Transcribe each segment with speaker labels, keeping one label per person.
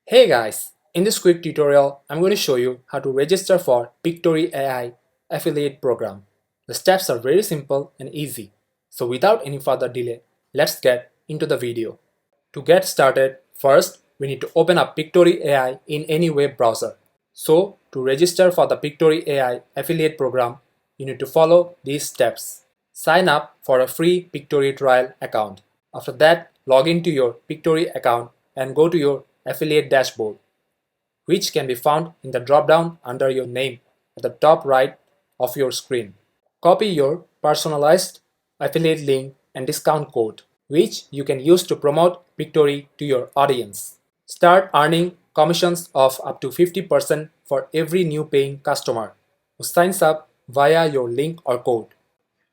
Speaker 1: Hey guys, in this quick tutorial, I'm going to show you how to register for Pictory AI affiliate program. The steps are very simple and easy. So without any further delay, let's get into the video. To get started, first we need to open up Pictory AI in any web browser. So to register for the Pictory AI affiliate program, you need to follow these steps. Sign up for a free Pictory trial account. After that, log into your Pictory account and go to your affiliate dashboard, which can be found in the drop-down under your name at the top right of your screen. Copy your personalized affiliate link and discount code, which you can use to promote Pictory to your audience. Start earning commissions of up to 50% for every new paying customer who signs up via your link or code.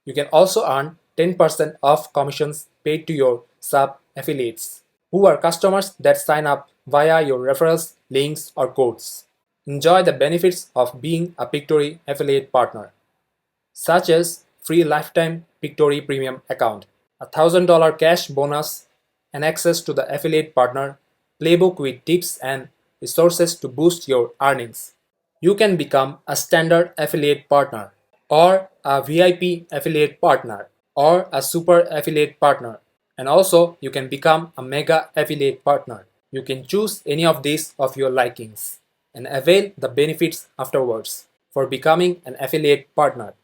Speaker 1: You can also earn 10% of commissions paid to your sub-affiliates, who are customers that sign up via your referrals, links, or codes. Enjoy the benefits of being a Pictory affiliate partner, such as free lifetime Pictory premium account, a $1,000 cash bonus, and access to the affiliate partner playbook with tips and resources to boost your earnings. You can become a standard affiliate partner, or a VIP affiliate partner, or a super affiliate partner, and also you can become a mega affiliate partner. You can choose any of these of your likings and avail the benefits afterwards for becoming an affiliate partner.